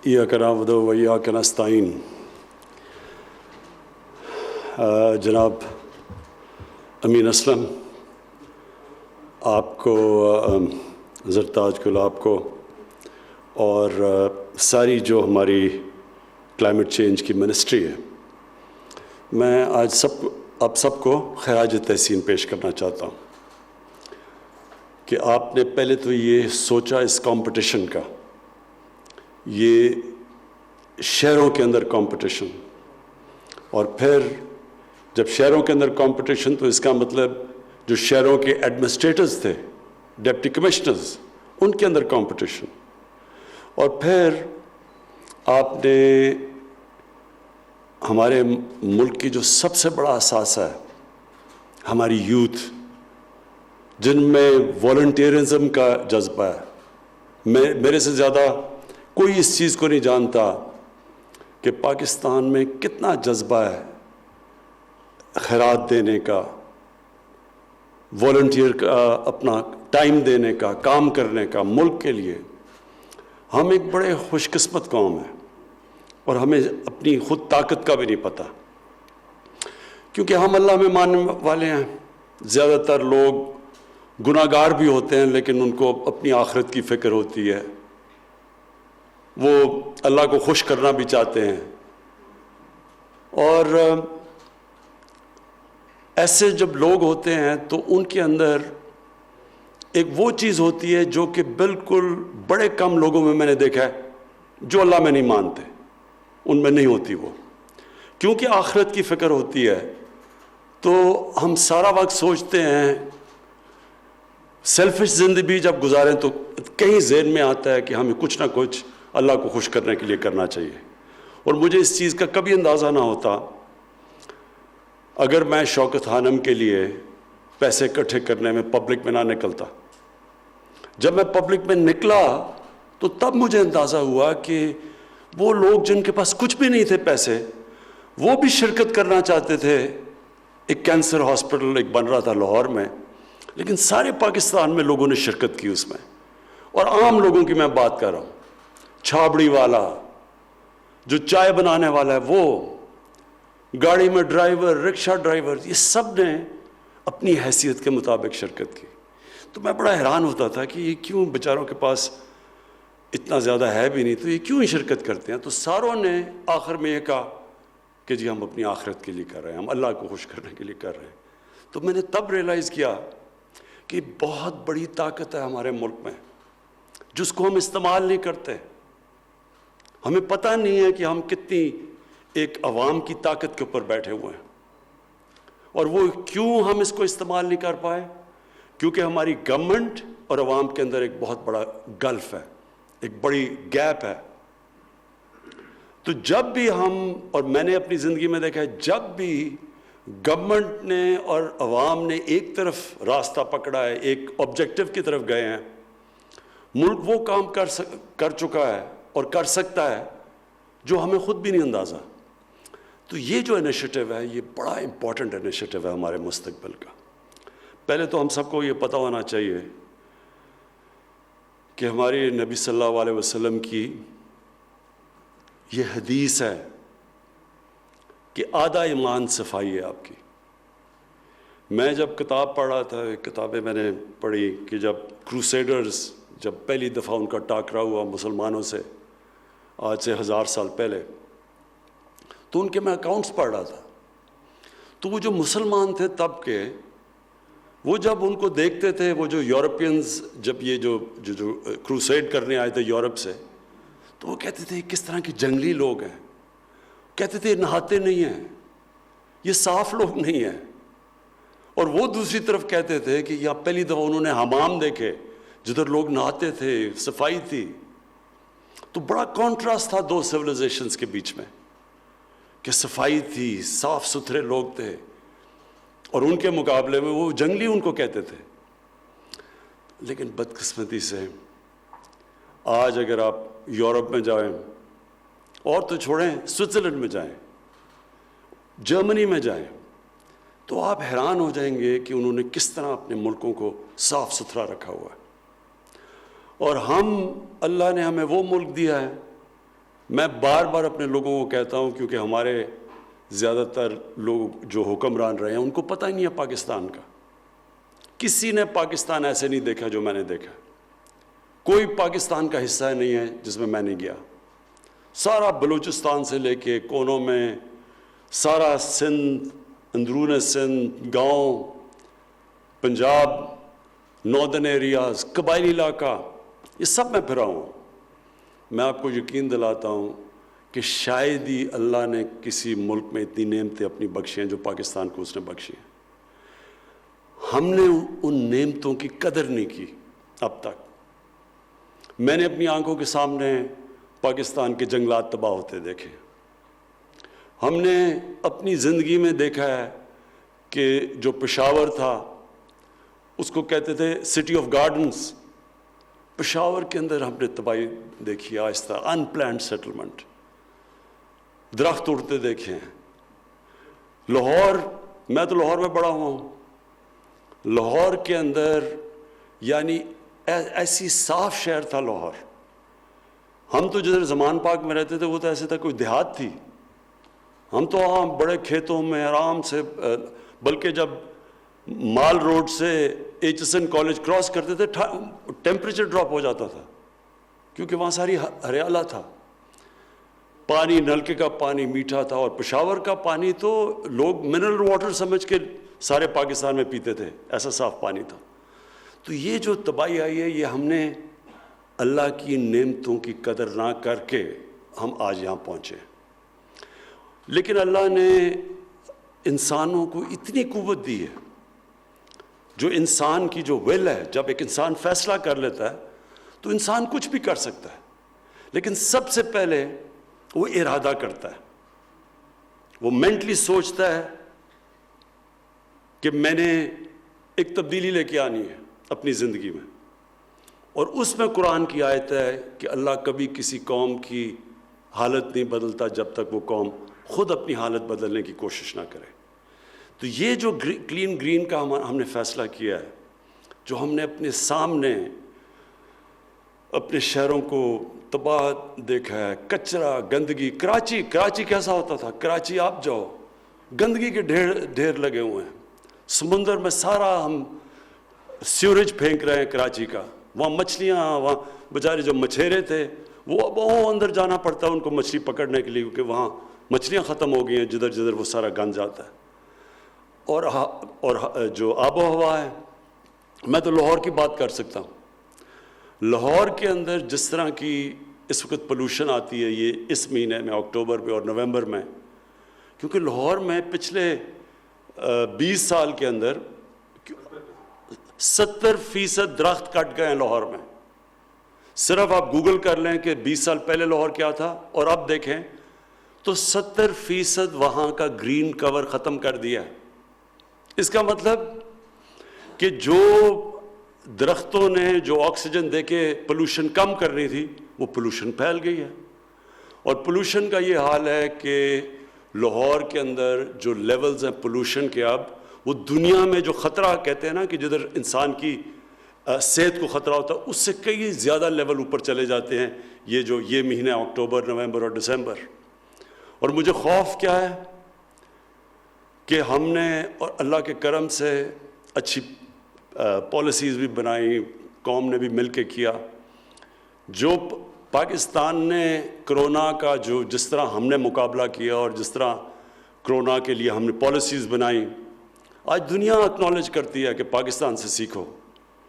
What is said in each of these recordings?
ایاک نعبد و ایاک نستعین۔ جناب امین اسلم، آپ کو، زرتاج گلاب کو، اور ساری جو ہماری کلائمیٹ چینج کی منسٹری ہے، میں آج آپ سب کو خراج تحسین پیش کرنا چاہتا ہوں کہ آپ نے پہلے تو یہ سوچا اس کمپٹیشن کا، یہ شہروں کے اندر کمپٹیشن، اور پھر جب شہروں کے اندر کمپٹیشن تو اس کا مطلب جو شہروں کے ایڈمنسٹریٹرز تھے، ڈپٹی کمشنرز، ان کے اندر کمپٹیشن، اور پھر آپ نے ہمارے ملک کی جو سب سے بڑا اثاثہ ہے، ہماری یوتھ، جن میں والنٹیرزم کا جذبہ ہے، میرے سے زیادہ کوئی اس چیز کو نہیں جانتا کہ پاکستان میں کتنا جذبہ ہے خیرات دینے کا، والنٹیئر کا، اپنا ٹائم دینے کا، کام کرنے کا ملک کے لیے۔ ہم ایک بڑے خوش قسمت قوم ہیں، اور ہمیں اپنی خود طاقت کا بھی نہیں پتہ، کیونکہ ہم اللہ میں ماننے والے ہیں۔ زیادہ تر لوگ گناہ گار بھی ہوتے ہیں، لیکن ان کو اپنی آخرت کی فکر ہوتی ہے، وہ اللہ کو خوش کرنا بھی چاہتے ہیں۔ اور ایسے جب لوگ ہوتے ہیں تو ان کے اندر ایک وہ چیز ہوتی ہے جو کہ بالکل بڑے کم لوگوں میں نے دیکھا ہے، جو اللہ میں نہیں مانتے، ان میں نہیں ہوتی وہ، کیونکہ آخرت کی فکر ہوتی ہے۔ تو ہم سارا وقت سوچتے ہیں، سیلفش زندگی جب گزاریں تو کہیں ذہن میں آتا ہے کہ ہمیں کچھ نہ کچھ اللہ کو خوش کرنے کے لیے کرنا چاہیے۔ اور مجھے اس چیز کا کبھی اندازہ نہ ہوتا اگر میں شوکت خانم کے لیے پیسے اکٹھے کرنے میں پبلک میں نہ نکلتا۔ جب میں پبلک میں نکلا تو تب مجھے اندازہ ہوا کہ وہ لوگ جن کے پاس کچھ بھی نہیں تھے پیسے، وہ بھی شرکت کرنا چاہتے تھے۔ ایک کینسر ہاسپٹل ایک بن رہا تھا لاہور میں، لیکن سارے پاکستان میں لوگوں نے شرکت کی اس میں، اور عام لوگوں کی میں بات کر رہا ہوں، چھابڑی والا، جو چائے بنانے والا ہے، وہ گاڑی میں ڈرائیور، رکشہ ڈرائیور، یہ سب نے اپنی حیثیت کے مطابق شرکت کی۔ تو میں بڑا حیران ہوتا تھا کہ یہ کیوں بیچاروں کے پاس اتنا زیادہ ہے بھی نہیں، تو یہ کیوں ہی شرکت کرتے ہیں؟ تو ساروں نے آخر میں یہ کہا کہ جی ہم اپنی آخرت کے لیے کر رہے ہیں، ہم اللہ کو خوش کرنے کے لیے کر رہے ہیں۔ تو میں نے تب ریئلائز کیا کہ بہت بڑی طاقت ہے ہمارے ملک میں، جس کو ہم استعمال نہیں کرتے۔ ہمیں پتہ نہیں ہے کہ ہم کتنی ایک عوام کی طاقت کے اوپر بیٹھے ہوئے ہیں، اور وہ کیوں ہم اس کو استعمال نہیں کر پائے؟ کیونکہ ہماری گورنمنٹ اور عوام کے اندر ایک بہت بڑا گلف ہے، ایک بڑی گیپ ہے۔ تو جب بھی ہم، اور میں نے اپنی زندگی میں دیکھا ہے، جب بھی گورنمنٹ نے اور عوام نے ایک طرف راستہ پکڑا ہے، ایک آبجیکٹو کی طرف گئے ہیں، ملک وہ کام کر چکا ہے اور کر سکتا ہے جو ہمیں خود بھی نہیں اندازہ۔ تو یہ جو انیشیٹو ہے، یہ بڑا امپورٹنٹ انیشیٹو ہے ہمارے مستقبل کا۔ پہلے تو ہم سب کو یہ پتہ ہونا چاہیے کہ ہمارے نبی صلی اللہ علیہ وسلم کی یہ حدیث ہے کہ آدھا ایمان صفائی ہے آپ کی۔ میں جب کتاب پڑھ رہا تھا، کتابیں میں نے پڑھی کہ جب کروسیڈرز، جب پہلی دفعہ ان کا ٹاکرا ہوا مسلمانوں سے، آج سے 1000 سال پہلے، تو ان کے میں اکاؤنٹس پڑھ رہا تھا۔ تو وہ جو مسلمان تھے تب کے، وہ جب ان کو دیکھتے تھے، وہ جو یورپینز، جب یہ جو کروسیڈ کرنے آئے تھے یورپ سے، تو وہ کہتے تھے کس طرح کے جنگلی لوگ ہیں، کہتے تھے نہاتے نہیں ہیں، یہ صاف لوگ نہیں ہیں۔ اور وہ دوسری طرف کہتے تھے کہ یا پہلی دفعہ انہوں نے حمام دیکھے جدھر لوگ نہاتے تھے، صفائی تھی۔ تو بڑا کانٹراسٹ تھا دو سویلائزیشنز کے بیچ میں، کہ صفائی تھی، صاف ستھرے لوگ تھے، اور ان کے مقابلے میں وہ جنگلی ان کو کہتے تھے۔ لیکن بدقسمتی سے آج اگر آپ یورپ میں جائیں، اور تو چھوڑیں، سوئٹزرلینڈ میں جائیں، جرمنی میں جائیں، تو آپ حیران ہو جائیں گے کہ انہوں نے کس طرح اپنے ملکوں کو صاف ستھرا رکھا ہوا ہے۔ اور ہم، اللہ نے ہمیں وہ ملک دیا ہے میں بار بار اپنے لوگوں کو کہتا ہوں، کیونکہ ہمارے زیادہ تر لوگ جو حکمران رہے ہیں ان کو پتہ ہی نہیں ہے پاکستان کا. کسی نے پاکستان ایسے نہیں دیکھا جو میں نے دیکھا. کوئی پاکستان کا حصہ نہیں ہے جس میں نہیں گیا. سارا بلوچستان سے لے کے کونوں میں، سارا سندھ، اندرون سندھ، گاؤں، پنجاب، ناردرن ایریاز، قبائلی علاقہ، یہ سب میں پھرا ہوں. میں آپ کو یقین دلاتا ہوں کہ شاید ہی اللہ نے کسی ملک میں اتنی نعمتیں اپنی بخشی ہیں جو پاکستان کو اس نے بخشی ہیں. ہم نے ان نعمتوں کی قدر نہیں کی اب تک. میں نے اپنی آنکھوں کے سامنے پاکستان کے جنگلات تباہ ہوتے دیکھے. ہم نے اپنی زندگی میں دیکھا ہے کہ جو پشاور تھا اس کو کہتے تھے سٹی آف گارڈنز. پشاور کے اندر ہم نے تباہی دیکھی آہستہ، ان پلانڈ سیٹلمنٹ، درخت اڑتے دیکھے ہیں. لاہور، میں تو لاہور میں بڑا ہوا ہوں. لاہور کے اندر یعنی ایسی صاف شہر تھا لاہور. ہم تو جدھر زمان پاک میں رہتے تھے وہ تو ایسے تھا کوئی دیہات تھی. ہم تو وہاں بڑے کھیتوں میں آرام سے، بلکہ جب مال روڈ سے H S N college cross کرتے تھے ٹیمپریچر ڈراپ ہو جاتا تھا کیونکہ وہاں ساری ہریالہ تھا. پانی نلکے کا پانی میٹھا تھا، اور پشاور کا پانی تو لوگ منرل واٹر سمجھ کے سارے پاکستان میں پیتے تھے، ایسا صاف پانی تھا. تو یہ جو تباہی آئی ہے یہ ہم نے اللہ کی نعمتوں کی قدر نہ کر کے ہم آج یہاں پہنچے. لیکن اللہ نے انسانوں کو اتنی قوت دی ہے، جو انسان کی جو ول ہے، جب ایک انسان فیصلہ کر لیتا ہے تو انسان کچھ بھی کر سکتا ہے. لیکن سب سے پہلے وہ ارادہ کرتا ہے، وہ مینٹلی سوچتا ہے کہ میں نے ایک تبدیلی لے کے آنی ہے اپنی زندگی میں. اور اس میں قرآن کی آیت ہے کہ اللہ کبھی کسی قوم کی حالت نہیں بدلتا جب تک وہ قوم خود اپنی حالت بدلنے کی کوشش نہ کرے. تو یہ جو کلین گرین کا ہم نے فیصلہ کیا ہے، جو ہم نے اپنے سامنے اپنے شہروں کو تباہ دیکھا ہے، کچرا، گندگی. کراچی کیسا ہوتا تھا؟ کراچی آپ جاؤ، گندگی کے ڈھیر لگے ہوئے ہیں. سمندر میں سارا ہم سیوریج پھینک رہے ہیں کراچی کا. وہاں مچھلیاں، وہاں بیچارے جو مچھیرے تھے وہ بہت اندر جانا پڑتا ہے ان کو مچھلی پکڑنے کے لیے، کیونکہ وہاں مچھلیاں ختم ہو گئی ہیں جدھر وہ سارا گند جاتا ہے. اور جو آب و ہوا ہے، میں تو لاہور کی بات کر سکتا ہوں. لاہور کے اندر جس طرح کی اس وقت پولوشن آتی ہے، یہ اس مہینے میں اکتوبر میں اور نومبر میں، کیونکہ لاہور میں پچھلے 20 سال کے اندر 70% درخت کٹ گئے ہیں لاہور میں. صرف آپ گوگل کر لیں کہ 20 سال پہلے لاہور کیا تھا اور اب دیکھیں تو 70% وہاں کا گرین کور ختم کر دیا ہے. اس کا مطلب کہ جو درختوں نے جو آکسیجن دے کے پولوشن کم کرنی تھی وہ پولوشن پھیل گئی ہے. اور پولوشن کا یہ حال ہے کہ لاہور کے اندر جو لیولز ہیں پولوشن کے، اب وہ دنیا میں جو خطرہ کہتے ہیں نا کہ جدھر انسان کی صحت کو خطرہ ہوتا ہے، اس سے کئی زیادہ لیول اوپر چلے جاتے ہیں یہ مہینہ اکتوبر، نومبر اور دسمبر. اور مجھے خوف کیا ہے کہ ہم نے اور اللہ کے کرم سے اچھی پالیسیز بھی بنائی، قوم نے بھی مل کے کیا. جو پاکستان نے کرونا کا جس طرح ہم نے مقابلہ کیا اور جس طرح کرونا کے لیے ہم نے پالیسیز بنائی، آج دنیا اکنالج کرتی ہے کہ پاکستان سے سیکھو.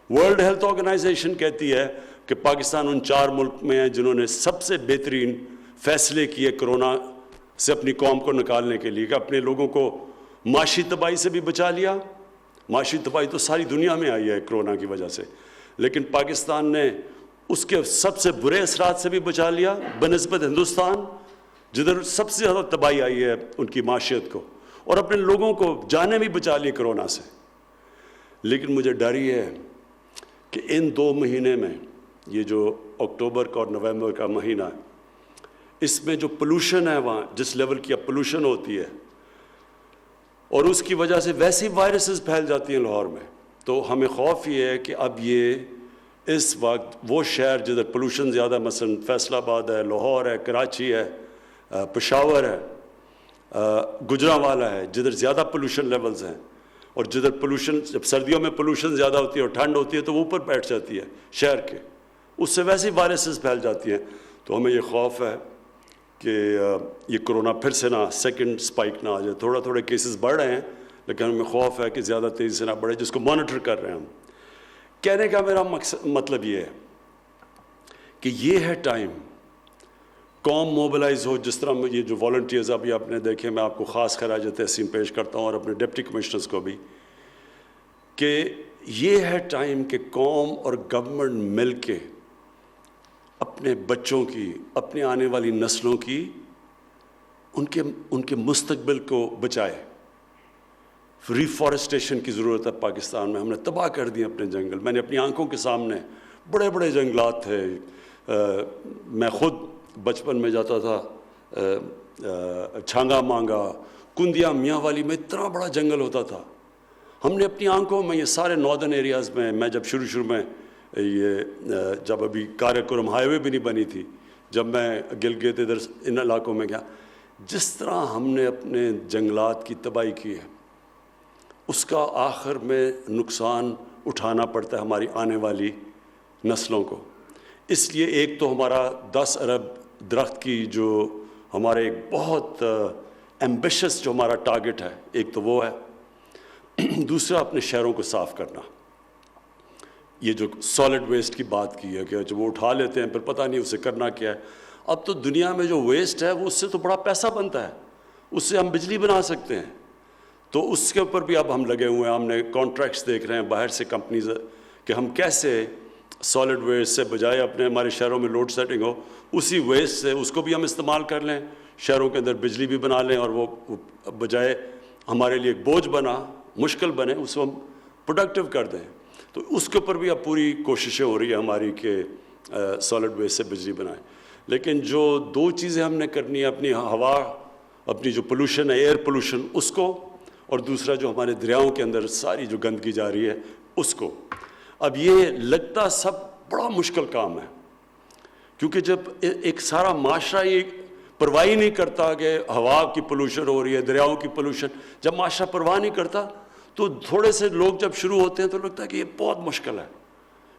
ورلڈ ہیلتھ آرگنائزیشن کہتی ہے کہ پاکستان ان 4 ملک میں ہے جنہوں نے سب سے بہترین فیصلے کیے کرونا سے اپنی قوم کو نکالنے کے لیے، کہ اپنے لوگوں کو معاشی تباہی سے بھی بچا لیا. معاشی تباہی تو ساری دنیا میں آئی ہے کرونا کی وجہ سے، لیکن پاکستان نے اس کے سب سے برے اثرات سے بھی بچا لیا بنسبت ہندوستان، جدھر سب سے زیادہ تباہی آئی ہے ان کی معاشیت کو، اور اپنے لوگوں کو جانیں بھی بچا لی کرونا سے. لیکن مجھے ڈر یہ ہے کہ ان 2 مہینے میں، یہ جو اکتوبر کا اور نومبر کا مہینہ ہے، اس میں جو پولوشن ہے، وہاں جس لیول کی اب پولوشن ہوتی ہے اور اس کی وجہ سے ویسی وائرسز پھیل جاتی ہیں لاہور میں، تو ہمیں خوف یہ ہے کہ اب یہ اس وقت وہ شہر جدھر پولوشن زیادہ، مثلا فیصل آباد ہے، لاہور ہے، کراچی ہے، پشاور ہے، گجرانوالہ ہے، جدھر زیادہ پولوشن لیولز ہیں، اور جدھر پولوشن، جب سردیوں میں پولوشن زیادہ ہوتی ہے اور ٹھنڈ ہوتی ہے تو وہ اوپر بیٹھ جاتی ہے شہر کے، اس سے ویسے وائرسز پھیل جاتی ہیں. تو ہمیں یہ خوف ہے کہ یہ کرونا پھر سے نہ سیکنڈ سپائک نہ آ جائے. تھوڑے کیسز بڑھ رہے ہیں لیکن ہمیں خوف ہے کہ زیادہ تیزی سے نہ بڑھے، جس کو مانیٹر کر رہے ہیں ہم. کہنے کا میرا مطلب یہ ہے کہ یہ ہے ٹائم قوم موبلائز ہو. جس طرح یہ جو والنٹیئرز ابھی آپ نے دیکھے، میں آپ کو خاص خراج تحسین پیش کرتا ہوں اور اپنے ڈپٹی کمشنرز کو بھی، کہ یہ ہے ٹائم کہ قوم اور گورنمنٹ مل کے اپنے بچوں کی، اپنے آنے والی نسلوں کی، ان کے مستقبل کو بچائے. ریفارسٹیشن کی ضرورت ہے پاکستان میں. ہم نے تباہ کر دیے اپنے جنگل. میں نے اپنی آنکھوں کے سامنے بڑے بڑے جنگلات تھے. میں خود بچپن میں جاتا تھا چھانگا مانگا، کندیا میاں والی میں اتنا بڑا جنگل ہوتا تھا. ہم نے اپنی آنکھوں میں یہ سارے ناردرن ایریاز میں جب شروع میں جب ابھی کارکرم ہائی وے بھی نہیں بنی تھی، جب میں گلگت ادھر ان علاقوں میں گیا، جس طرح ہم نے اپنے جنگلات کی تباہی کی ہے، اس کا آخر میں نقصان اٹھانا پڑتا ہے ہماری آنے والی نسلوں کو. اس لیے ایک تو ہمارا 10 ارب درخت کی جو ہمارے ایک بہت ایمبیشس جو ہمارا ٹارگٹ ہے، ایک تو وہ ہے. دوسرا اپنے شہروں کو صاف کرنا. یہ جو سالڈ ویسٹ کی بات کی ہے کہ جب وہ اٹھا لیتے ہیں پھر پتہ نہیں اسے کرنا کیا ہے. اب تو دنیا میں جو ویسٹ ہے وہ اس سے تو بڑا پیسہ بنتا ہے، اس سے ہم بجلی بنا سکتے ہیں. تو اس کے اوپر بھی اب ہم لگے ہوئے ہیں. ہم نے کانٹریکٹس دیکھ رہے ہیں باہر سے کمپنیز کہ ہم کیسے سالڈ ویسٹ سے بجائے اپنے ہمارے شہروں میں لوڈ سیٹنگ ہو، اسی ویسٹ سے اس کو بھی ہم استعمال کر لیں، شہروں کے اندر بجلی بھی بنا لیں، اور وہ بجائے ہمارے لیے ایک بوجھ بنا، مشکل بنے، اس کو ہم پروڈکٹیو کر دیں. تو اس کے اوپر بھی اب پوری کوششیں ہو رہی ہیں ہماری کہ سالڈ ویسٹ سے بجلی بنائیں. لیکن جو 2 چیزیں ہم نے کرنی ہے، اپنی ہوا، اپنی جو پولوشن ہے ایئر پولوشن، اس کو، اور دوسرا جو ہمارے دریاؤں کے اندر ساری جو گندگی جا رہی ہے اس کو. اب یہ لگتا سب بڑا مشکل کام ہے، کیونکہ جب ایک سارا معاشرہ یہ پرواہ نہیں کرتا کہ ہوا کی پولوشن ہو رہی ہے، دریاؤں کی پولوشن، جب معاشرہ پرواہ نہیں کرتا تو تھوڑے سے لوگ جب شروع ہوتے ہیں تو لگتا ہے کہ یہ بہت مشکل ہے،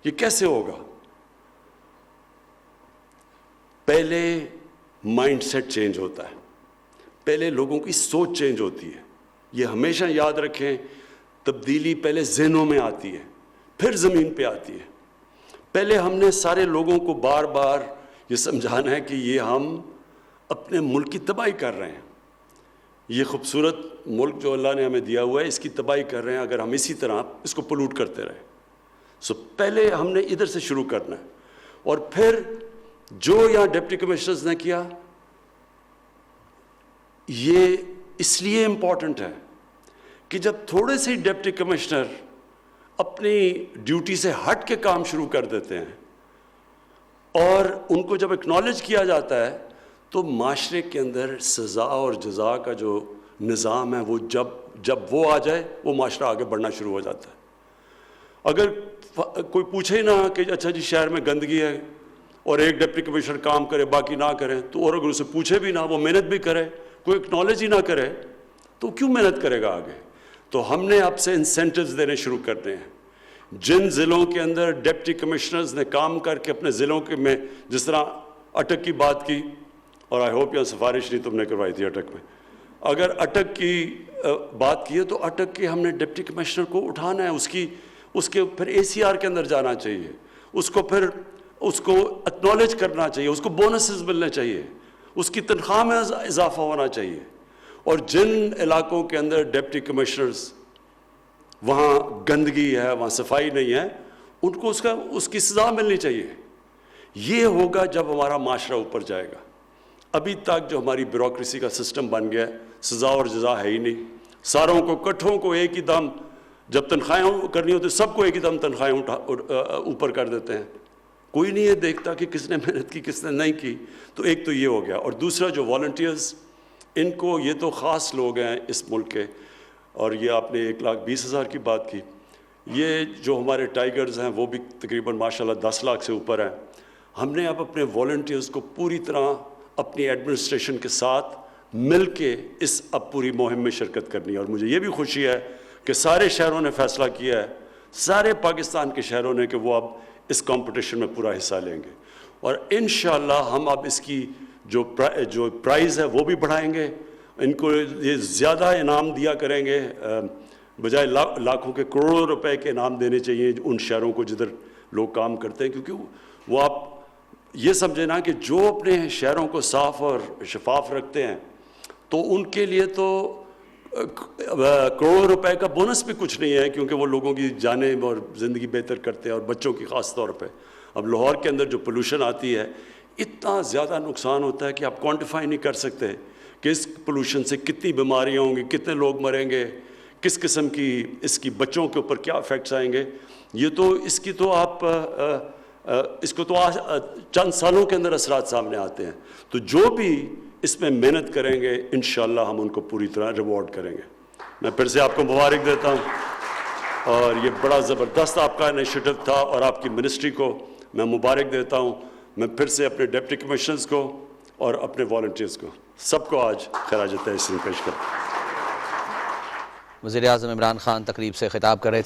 یہ کیسے ہوگا. پہلے مائنڈ سیٹ چینج ہوتا ہے، پہلے لوگوں کی سوچ چینج ہوتی ہے. یہ ہمیشہ یاد رکھیں، تبدیلی پہلے ذہنوں میں آتی ہے، پھر زمین پہ آتی ہے. پہلے ہم نے سارے لوگوں کو بار بار یہ سمجھانا ہے کہ یہ ہم اپنے ملک کی تباہی کر رہے ہیں. یہ خوبصورت ملک جو اللہ نے ہمیں دیا ہوا ہے، اس کی تباہی کر رہے ہیں اگر ہم اسی طرح اس کو پولوٹ کرتے رہیں. پہلے ہم نے ادھر سے شروع کرنا ہے. اور پھر جو یہاں ڈپٹی کمشنرز نے کیا، یہ اس لیے امپورٹنٹ ہے کہ جب تھوڑے سے ڈپٹی کمشنر اپنی ڈیوٹی سے ہٹ کے کام شروع کر دیتے ہیں اور ان کو جب اکنالج کیا جاتا ہے تو معاشرے کے اندر سزا اور جزا کا جو نظام ہے وہ جب وہ آ جائے وہ معاشرہ آگے بڑھنا شروع ہو جاتا ہے. اگر کوئی پوچھے ہی نہ کہ اچھا جی شہر میں گندگی ہے اور ایک ڈپٹی کمشنر کام کرے باقی نہ کریں، تو اور اگر اسے پوچھے بھی نہ، وہ محنت بھی کرے، کوئی اکنالج ہی نہ کرے، تو کیوں محنت کرے گا آگے. تو ہم نے اب سے انسینٹیوز دینے شروع کرتے ہیں. جن ضلعوں کے اندر ڈپٹی کمشنرز نے کام کر کے اپنے ضلعوں کے میں، جس طرح اٹک کی بات کی، اور آئی ہوپ یہاں سفارش نہیں تم نے کروائی تھی اٹک میں، اگر اٹک کی بات کی ہے تو اٹک کے ہم نے ڈپٹی کمشنر کو اٹھانا ہے، اس کے پھر اے سی آر کے اندر جانا چاہیے، اس کو اکنالج کرنا چاہیے، اس کو بونسز ملنے چاہیے، اس کی تنخواہ میں اضافہ ہونا چاہیے. اور جن علاقوں کے اندر ڈپٹی کمشنرز وہاں گندگی ہے، وہاں صفائی نہیں ہے، ان کو اس کی سزا ملنی چاہیے. یہ ہوگا جب ہمارا معاشرہ اوپر جائے گا. ابھی تک جو ہماری بیوروکریسی کا سسٹم بن گیا ہے، سزا اور جزا ہے ہی نہیں. ساروں کو کٹھوں کو ایک ہی دم جب تنخواہیں کرنی ہوتی سب کو ایک ہی دم تنخواہیں اوپر کر دیتے ہیں. کوئی نہیں یہ دیکھتا کہ کس نے محنت کی کس نے نہیں کی. تو ایک تو یہ ہو گیا. اور دوسرا جو والنٹیئرز، ان کو، یہ تو خاص لوگ ہیں اس ملک کے، اور یہ آپ نے 1,20,000 کی بات کی، یہ جو ہمارے ٹائیگرز ہیں وہ بھی تقریباً ماشاءاللہ 10 لاکھ سے اوپر ہیں. ہم نے اب اپنے والنٹیئرز کو پوری طرح اپنی ایڈمنسٹریشن کے ساتھ مل کے اس اب پوری مہم میں شرکت کرنی ہے. اور مجھے یہ بھی خوشی ہے کہ سارے شہروں نے فیصلہ کیا ہے, سارے پاکستان کے شہروں نے, کہ وہ اب اس کمپٹیشن میں پورا حصہ لیں گے. اور انشاءاللہ ہم اب اس کی جو پرائز ہے وہ بھی بڑھائیں گے. ان کو یہ زیادہ انعام دیا کریں گے, بجائے لاکھوں کے کروڑوں روپے کے انعام دینے چاہیے ان شہروں کو جدھر لوگ کام کرتے ہیں. کیونکہ وہ آپ یہ سمجھیں نا کہ جو اپنے شہروں کو صاف اور شفاف رکھتے ہیں تو ان کے لیے تو کروڑوں روپے کا بونس بھی کچھ نہیں ہے, کیونکہ وہ لوگوں کی جانیں اور زندگی بہتر کرتے ہیں, اور بچوں کی خاص طور پہ. اب لاہور کے اندر جو پولوشن آتی ہے اتنا زیادہ نقصان ہوتا ہے کہ آپ کوانٹیفائی نہیں کر سکتے کہ اس پولوشن سے کتنی بیماریاں ہوں گی, کتنے لوگ مریں گے, کس قسم کی اس کی بچوں کے اوپر کیا افیکٹس آئیں گے. یہ تو اس کی تو آپ اس کو تو چند سالوں کے اندر اثرات سامنے آتے ہیں. تو جو بھی اس میں محنت کریں گے انشاءاللہ ہم ان کو پوری طرح ریوارڈ کریں گے. میں پھر سے آپ کو مبارک دیتا ہوں, اور یہ بڑا زبردست آپ کا انیشیٹو تھا, اور آپ کی منسٹری کو میں مبارک دیتا ہوں. میں پھر سے اپنے ڈپٹی کمشنرز کو اور اپنے والنٹیئرز کو سب کو آج خراج تحسین پیش کرتا ہوں. وزیر اعظم عمران خان تقریب سے خطاب کر رہے تھے.